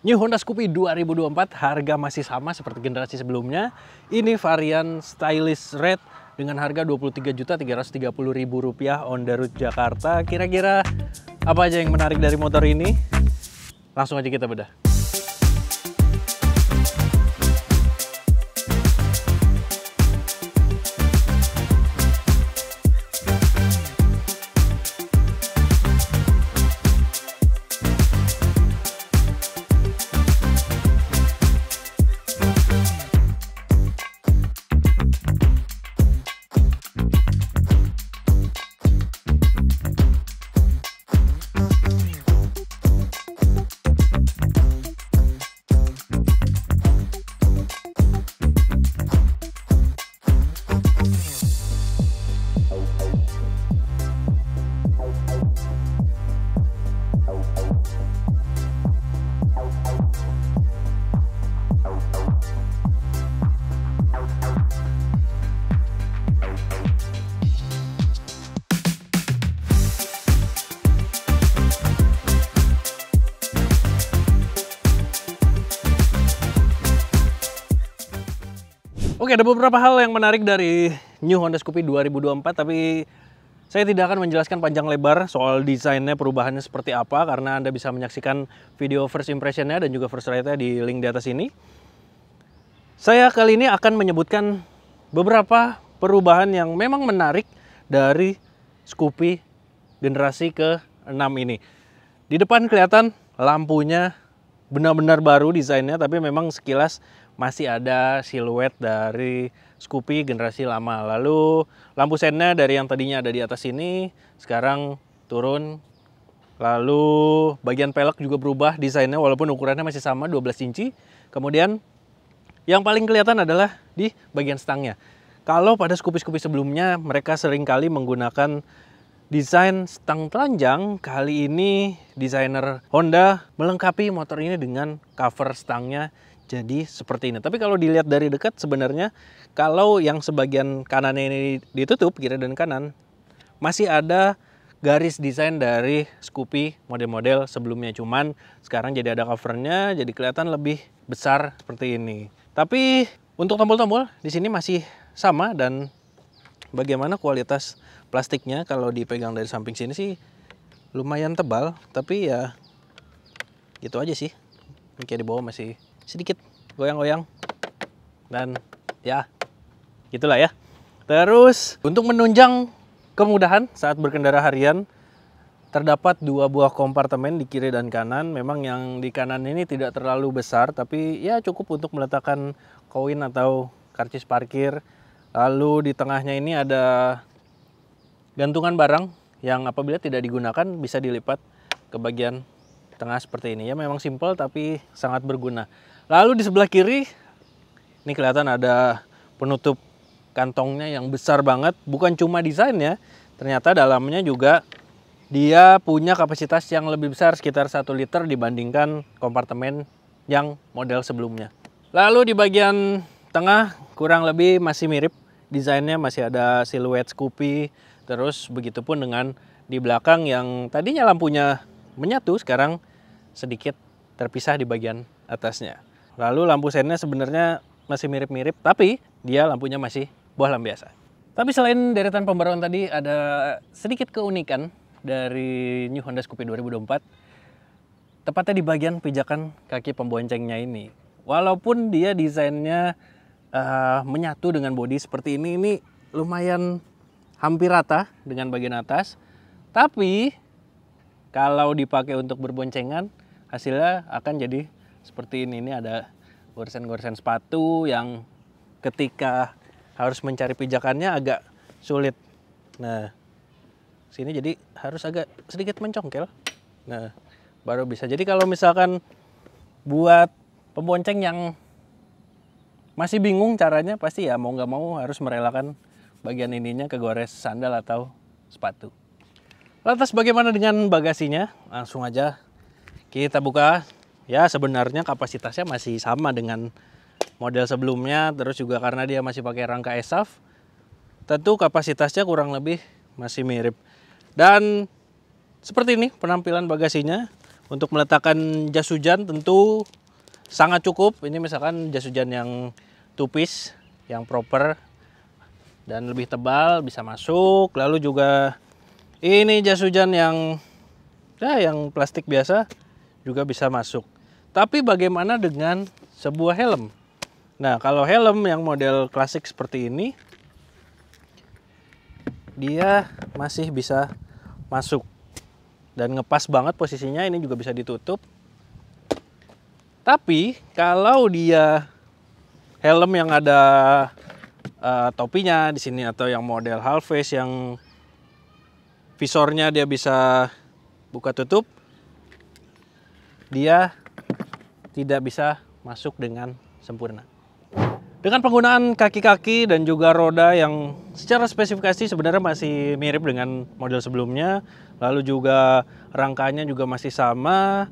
New Honda Scoopy 2024 harga masih sama seperti generasi sebelumnya. Ini varian Stylish Red dengan harga Rp23.330.000 on the road Jakarta. Kira-kira apa aja yang menarik dari motor ini? Langsung aja kita bedah. Oke, ada beberapa hal yang menarik dari New Honda Scoopy 2024, tapi saya tidak akan menjelaskan panjang lebar soal desainnya, perubahannya seperti apa, karena Anda bisa menyaksikan video first impression-nya dan juga first ride-nya di link di atas ini. Saya kali ini akan menyebutkan beberapa perubahan yang memang menarik dari Scoopy generasi ke-6 ini. Di depan kelihatan lampunya benar-benar baru desainnya, tapi memang sekilas masih ada siluet dari Scoopy generasi lama. Lalu lampu sennya dari yang tadinya ada di atas ini sekarang turun. Lalu bagian pelek juga berubah desainnya walaupun ukurannya masih sama 12 inci. Kemudian yang paling kelihatan adalah di bagian stangnya. Kalau pada Scoopy-Scoopy sebelumnya mereka seringkali menggunakan desain stang telanjang, kali ini desainer Honda melengkapi motor ini dengan cover stangnya jadi seperti ini. Tapi kalau dilihat dari dekat sebenarnya kalau yang sebagian kanannya ini ditutup, kiri dan kanan, masih ada garis desain dari Scoopy model-model sebelumnya. Cuman sekarang jadi ada covernya, jadi kelihatan lebih besar seperti ini. Tapi untuk tombol-tombol di sini masih sama, dan bagaimana kualitas plastiknya kalau dipegang dari samping sini sih lumayan tebal, tapi ya gitu aja sih. Ini kayak di bawah masih sedikit goyang-goyang, dan ya gitulah ya. Terus untuk menunjang kemudahan saat berkendara harian, terdapat dua buah kompartemen di kiri dan kanan. Memang yang di kanan ini tidak terlalu besar, tapi ya cukup untuk meletakkan koin atau karcis parkir. Lalu di tengahnya ini ada gantungan barang yang apabila tidak digunakan bisa dilipat ke bagian tengah seperti ini. Ya memang simpel tapi sangat berguna. Lalu di sebelah kiri ini kelihatan ada penutup kantongnya yang besar banget. Bukan cuma desainnya, ternyata dalamnya juga dia punya kapasitas yang lebih besar, sekitar 1 liter dibandingkan kompartemen yang model sebelumnya. Lalu di bagian tengah kurang lebih masih mirip, desainnya masih ada siluet Scoopy. Terus begitupun dengan di belakang yang tadinya lampunya menyatu, sekarang sedikit terpisah di bagian atasnya. Lalu lampu sennya sebenarnya masih mirip-mirip, tapi dia lampunya masih bohlam biasa. Tapi selain deretan pembaruan tadi, ada sedikit keunikan dari New Honda Scoopy 2024, tepatnya di bagian pijakan kaki pemboncengnya ini. Walaupun dia desainnya menyatu dengan bodi seperti ini lumayan hampir rata dengan bagian atas, tapi kalau dipakai untuk berboncengan hasilnya akan jadi seperti ini. Ini ada goresan-goresan sepatu yang ketika harus mencari pijakannya agak sulit. Nah, sini jadi harus agak sedikit mencongkel. Nah, baru bisa. Jadi kalau misalkan buat pembonceng yang masih bingung caranya, pasti ya mau nggak mau harus merelakan bagian ininya kegores sandal atau sepatu. Lantas bagaimana dengan bagasinya? Langsung aja kita buka. Ya sebenarnya kapasitasnya masih sama dengan model sebelumnya. Terus juga karena dia masih pakai rangka ESAF, tentu kapasitasnya kurang lebih masih mirip. Dan seperti ini penampilan bagasinya. Untuk meletakkan jas hujan tentu sangat cukup. Ini misalkan jas hujan yang two piece, yang proper dan lebih tebal bisa masuk. Lalu juga ini jas hujan yang yang plastik biasa juga bisa masuk. Tapi bagaimana dengan sebuah helm? Nah, kalau helm yang model klasik seperti ini, dia masih bisa masuk dan ngepas banget posisinya. Ini juga bisa ditutup. Tapi kalau dia helm yang ada topinya di sini, atau yang model half face yang visornya dia bisa buka tutup, dia tidak bisa masuk dengan sempurna. Dengan penggunaan kaki-kaki dan juga roda yang secara spesifikasi sebenarnya masih mirip dengan model sebelumnya, lalu juga rangkanya juga masih sama.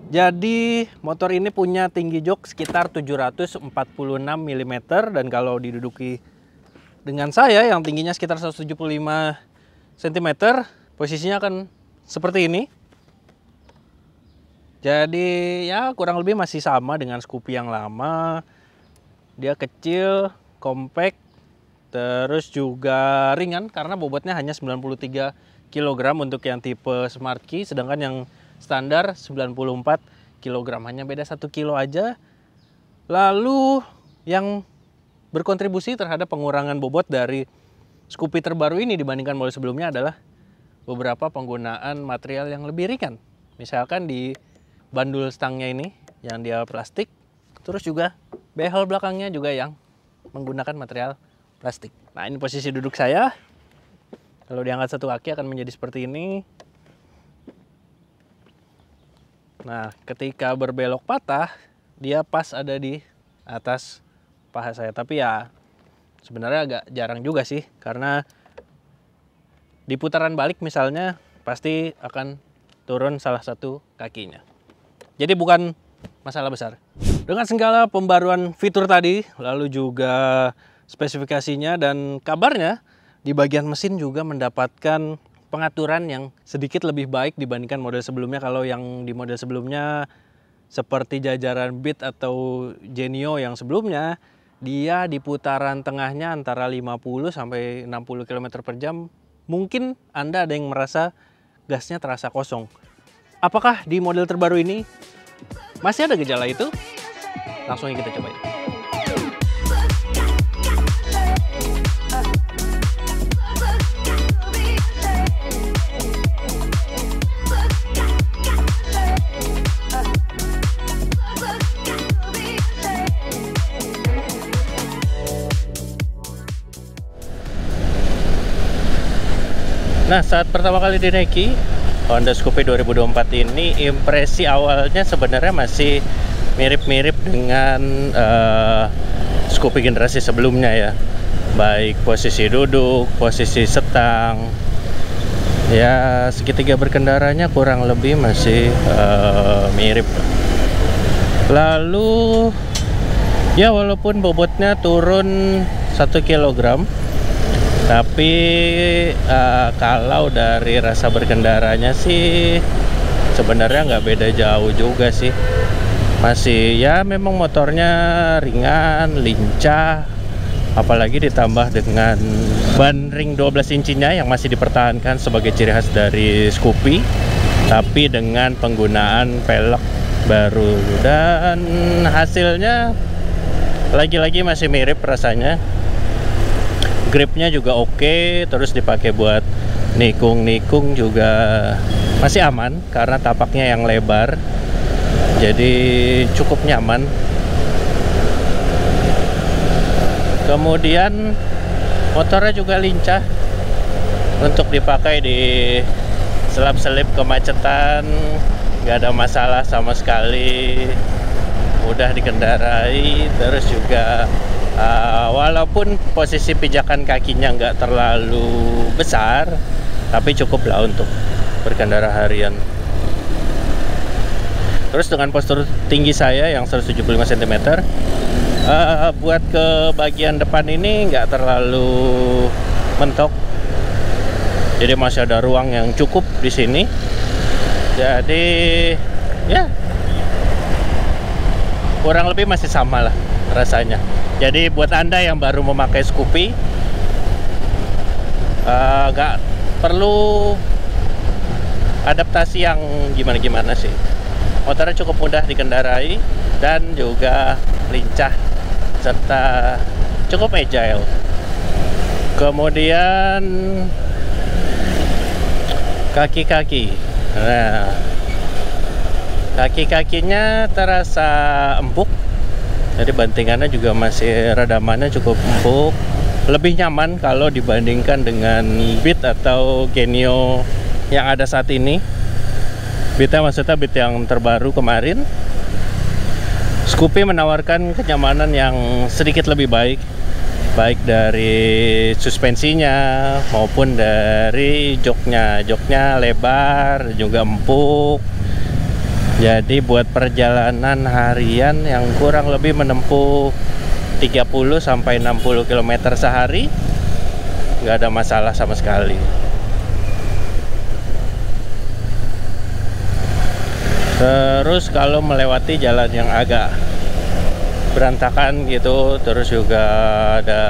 Jadi motor ini punya tinggi jok sekitar 746 mm, dan kalau diduduki dengan saya yang tingginya sekitar 175 cm, posisinya akan seperti ini. Jadi ya kurang lebih masih sama dengan Scoopy yang lama. Dia kecil, compact, terus juga ringan karena bobotnya hanya 93 kg untuk yang tipe Smart Key, sedangkan yang standar 94 kg, hanya beda 1 kilo aja. Lalu yang berkontribusi terhadap pengurangan bobot dari Scoopy terbaru ini dibandingkan model sebelumnya adalah beberapa penggunaan material yang lebih ringan. Misalkan di bandul stangnya ini yang dia plastik, terus juga behel belakangnya juga yang menggunakan material plastik. Nah, ini posisi duduk saya. Kalau diangkat satu kaki akan menjadi seperti ini. Nah, ketika berbelok patah, dia pas ada di atas paha saya. Tapi ya sebenarnya agak jarang juga sih, karena di putaran balik misalnya pasti akan turun salah satu kakinya. Jadi bukan masalah besar. Dengan segala pembaruan fitur tadi, lalu juga spesifikasinya dan kabarnya, di bagian mesin juga mendapatkan pengaturan yang sedikit lebih baik dibandingkan model sebelumnya. Kalau yang di model sebelumnya seperti jajaran Beat atau Genio yang sebelumnya, dia di putaran tengahnya antara 50 sampai 60 km per jam. Mungkin Anda ada yang merasa gasnya terasa kosong. Apakah di model terbaru ini masih ada gejala itu? Langsung kita cobain. Nah, saat pertama kali dinaiki Honda Scoopy 2024 ini, impresi awalnya sebenarnya masih mirip-mirip dengan Scoopy generasi sebelumnya ya. Baik posisi duduk, posisi setang, ya segitiga berkendaranya kurang lebih masih mirip. Lalu ya walaupun bobotnya turun 1 kg, tapi kalau dari rasa berkendaranya sih sebenarnya nggak beda jauh juga sih. Masih ya memang motornya ringan, lincah, apalagi ditambah dengan ban ring 12 incinya yang masih dipertahankan sebagai ciri khas dari Scoopy, tapi dengan penggunaan pelek baru, dan hasilnya lagi-lagi masih mirip rasanya. Gripnya juga oke, terus dipakai buat nikung-nikung juga masih aman karena tapaknya yang lebar, jadi cukup nyaman. Kemudian motornya juga lincah untuk dipakai di selap-selip kemacetan, nggak ada masalah sama sekali, mudah dikendarai. Terus juga walaupun posisi pijakan kakinya nggak terlalu besar, tapi cukup lah untuk berkendara harian. Terus dengan postur tinggi saya yang 175 cm, buat ke bagian depan ini nggak terlalu mentok, jadi masih ada ruang yang cukup di sini. Jadi ya kurang lebih masih sama lah rasanya. Jadi buat Anda yang baru memakai Scoopy, nggak perlu adaptasi yang gimana-gimana sih. Motornya cukup mudah dikendarai dan juga lincah serta cukup agile. Kemudian kaki-kaki. Nah, kaki-kakinya terasa empuk. Jadi bantingannya juga masih redamannya cukup empuk. Lebih nyaman kalau dibandingkan dengan Beat atau Genio yang ada saat ini. Beatnya maksudnya Beat yang terbaru kemarin. Scoopy menawarkan kenyamanan yang sedikit lebih baik, baik dari suspensinya maupun dari joknya. Joknya lebar, juga empuk. Jadi buat perjalanan harian yang kurang lebih menempuh 30 sampai 60 km sehari, nggak ada masalah sama sekali. Terus kalau melewati jalan yang agak berantakan gitu, terus juga ada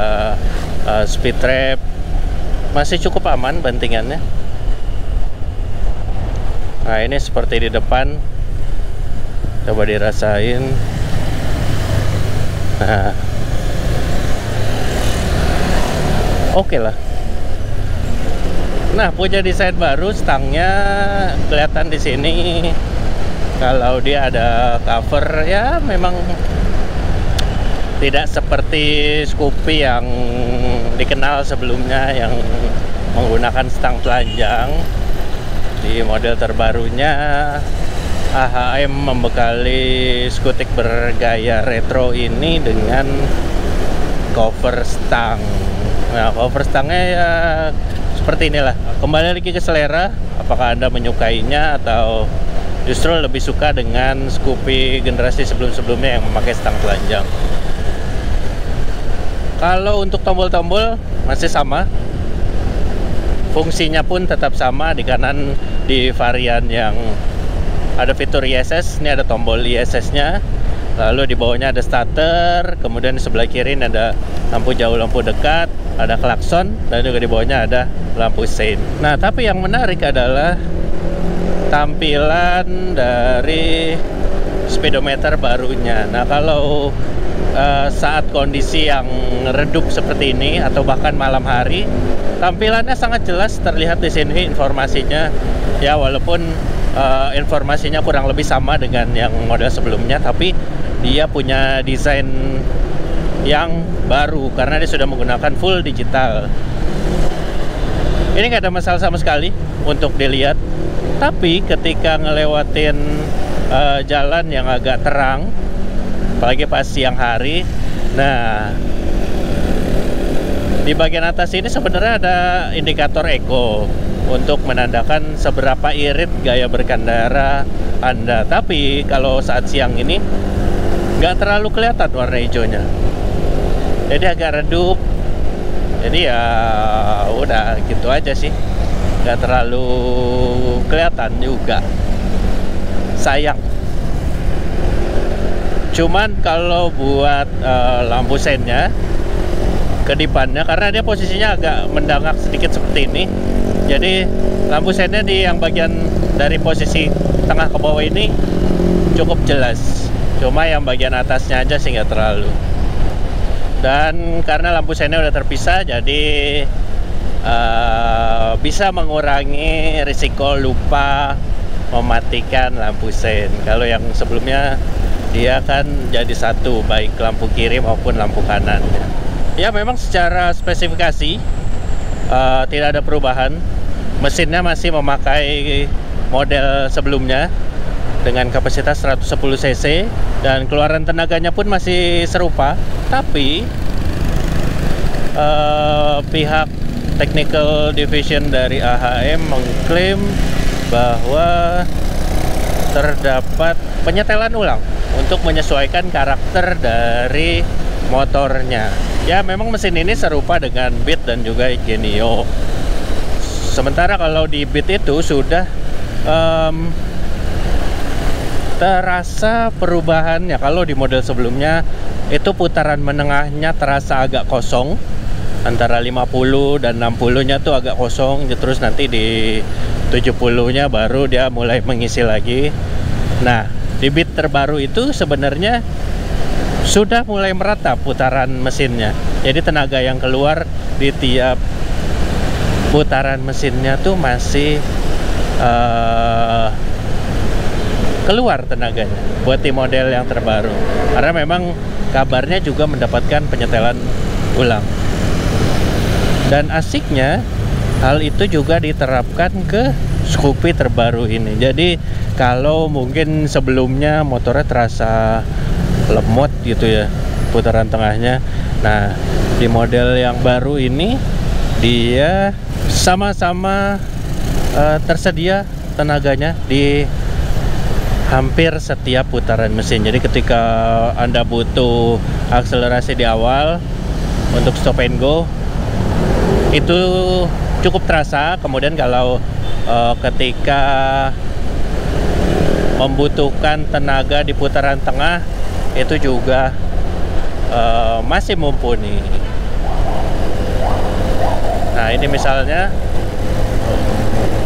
speed trap, masih cukup aman bantingannya. Nah, ini seperti di depan. Coba dirasain. Nah, oke lah. Nah, punya desain baru, stangnya kelihatan di sini. Kalau dia ada cover, ya memang tidak seperti Scoopy yang dikenal sebelumnya yang menggunakan stang telanjang. Di model terbarunya AHM membekali skutik bergaya retro ini dengan cover stang. Nah, cover stangnya ya seperti inilah. Kembali lagi ke selera, apakah Anda menyukainya atau justru lebih suka dengan Scoopy generasi sebelum-sebelumnya yang memakai stang telanjang. Kalau untuk tombol-tombol masih sama, fungsinya pun tetap sama. Di kanan di varian yang ada fitur ISS, ini ada tombol ISS-nya. Lalu di bawahnya ada starter, kemudian di sebelah kiri ini ada lampu jauh, lampu dekat, ada klakson, dan juga di bawahnya ada lampu sein. Nah, tapi yang menarik adalah tampilan dari speedometer barunya. Nah, kalau saat kondisi yang redup seperti ini atau bahkan malam hari, tampilannya sangat jelas terlihat di sini informasinya. Ya, walaupun informasinya kurang lebih sama dengan yang model sebelumnya, tapi dia punya desain yang baru karena dia sudah menggunakan full digital. Ini nggak ada masalah sama sekali untuk dilihat, tapi ketika ngelewatin jalan yang agak terang, apalagi pas siang hari, nah di bagian atas ini sebenarnya ada indikator eco untuk menandakan seberapa irit gaya berkendara Anda. Tapi kalau saat siang ini nggak terlalu kelihatan warna hijaunya, jadi agak redup. Jadi ya udah gitu aja sih, nggak terlalu kelihatan juga. Sayang. Cuman kalau buat lampu seinnya, kedipannya, karena dia posisinya agak mendangak sedikit seperti ini, jadi lampu seinnya di yang bagian dari posisi tengah ke bawah ini cukup jelas. Cuma yang bagian atasnya aja sih nggak terlalu. Dan karena lampu seinnya udah terpisah, jadi bisa mengurangi risiko lupa mematikan lampu sein. Kalau yang sebelumnya dia kan jadi satu, baik lampu kiri maupun lampu kanan. Ya, memang secara spesifikasi tidak ada perubahan. Mesinnya masih memakai model sebelumnya dengan kapasitas 110 cc dan keluaran tenaganya pun masih serupa. Tapi pihak technical division dari AHM mengklaim bahwa terdapat penyetelan ulang untuk menyesuaikan karakter dari motornya. Ya, memang mesin ini serupa dengan Beat dan juga Genio. Sementara kalau di Beat itu sudah terasa perubahannya. Kalau di model sebelumnya itu putaran menengahnya terasa agak kosong, antara 50 dan 60-nya tuh agak kosong, terus nanti di 70-nya baru dia mulai mengisi lagi. Nah, di Beat terbaru itu sebenarnya sudah mulai merata putaran mesinnya. Jadi tenaga yang keluar di tiap putaran mesinnya tuh masih keluar tenaganya buat di model yang terbaru. Karena memang kabarnya juga mendapatkan penyetelan ulang. Dan asiknya hal itu juga diterapkan ke Scoopy terbaru ini. Jadi kalau mungkin sebelumnya motornya terasa lemot gitu ya putaran tengahnya, nah di model yang baru ini dia sama-sama tersedia tenaganya di hampir setiap putaran mesin. Jadi ketika Anda butuh akselerasi di awal untuk stop and go itu cukup terasa. Kemudian kalau ketika membutuhkan tenaga di putaran tengah itu juga masih mumpuni. Nah, ini misalnya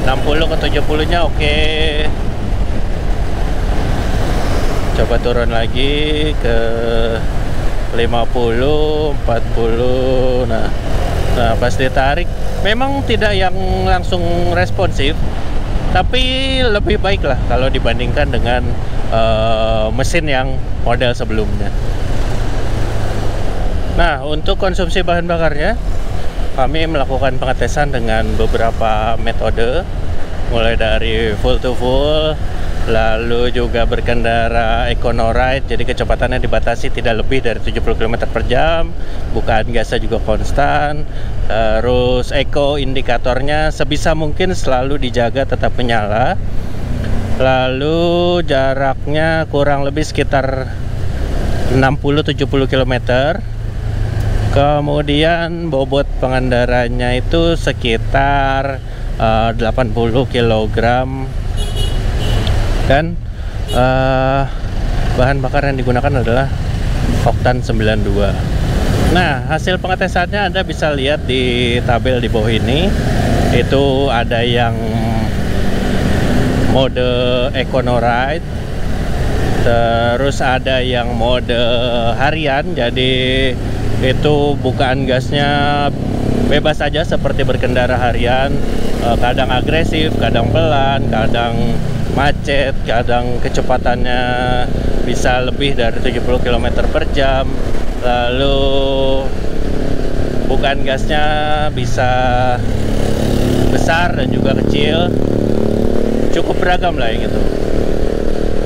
60 ke 70-nya oke. Coba turun lagi ke 50, 40. Nah, pas ditarik memang tidak yang langsung responsif, tapi lebih baik lah kalau dibandingkan dengan mesin yang model sebelumnya. Nah, untuk konsumsi bahan bakarnya kami melakukan pengetesan dengan beberapa metode, mulai dari full to full, lalu juga berkendara Econo Ride, jadi kecepatannya dibatasi tidak lebih dari 70 km per jam, bukaan gasnya juga konstan, terus eco indikatornya sebisa mungkin selalu dijaga tetap menyala, lalu jaraknya kurang lebih sekitar 60-70 km, kemudian bobot pengendaranya itu sekitar 80 kg, dan bahan bakar yang digunakan adalah oktan 92. Nah, hasil pengetesannya Anda bisa lihat di tabel di bawah ini. Itu ada yang mode Econo Ride, terus ada yang mode harian, jadi itu bukaan gasnya bebas saja seperti berkendara harian, kadang agresif, kadang pelan, kadang macet, kadang kecepatannya bisa lebih dari 70 km per jam, lalu bukaan gasnya bisa besar dan juga kecil, cukup beragam lah yang itu.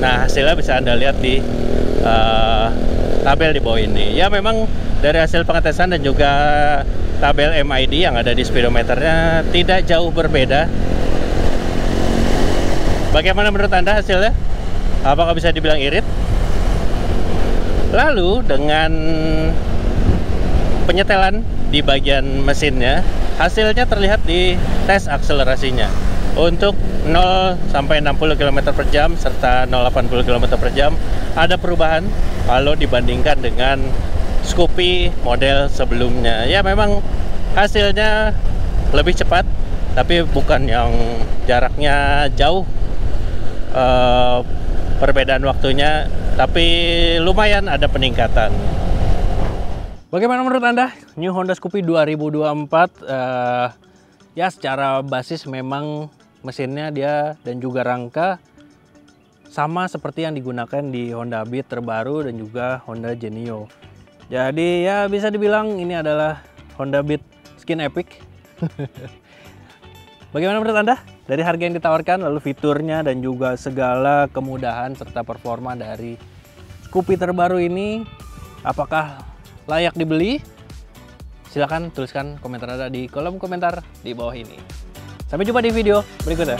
Nah, hasilnya bisa Anda lihat di tabel di bawah ini. Ya, memang dari hasil pengetesan dan juga tabel MID yang ada di speedometernya tidak jauh berbeda. Bagaimana menurut Anda hasilnya? Apakah bisa dibilang irit? Lalu dengan penyetelan di bagian mesinnya, hasilnya terlihat di tes akselerasinya. Untuk 0 sampai 60 km per jam serta 0-80 km per jam ada perubahan kalau dibandingkan dengan Scoopy model sebelumnya. Ya, memang hasilnya lebih cepat, tapi bukan yang jaraknya jauh perbedaan waktunya, tapi lumayan ada peningkatan. Bagaimana menurut Anda New Honda Scoopy 2024? Ya, secara basis memang mesinnya dia dan juga rangka sama seperti yang digunakan di Honda Beat terbaru dan juga Honda Genio. Jadi ya bisa dibilang ini adalah Honda Beat Skin Epic. Bagaimana menurut Anda? Dari harga yang ditawarkan, lalu fiturnya dan juga segala kemudahan serta performa dari Scoopy terbaru ini, apakah layak dibeli? Silahkan tuliskan komentar Anda di kolom komentar di bawah ini. Sampai jumpa di video berikutnya.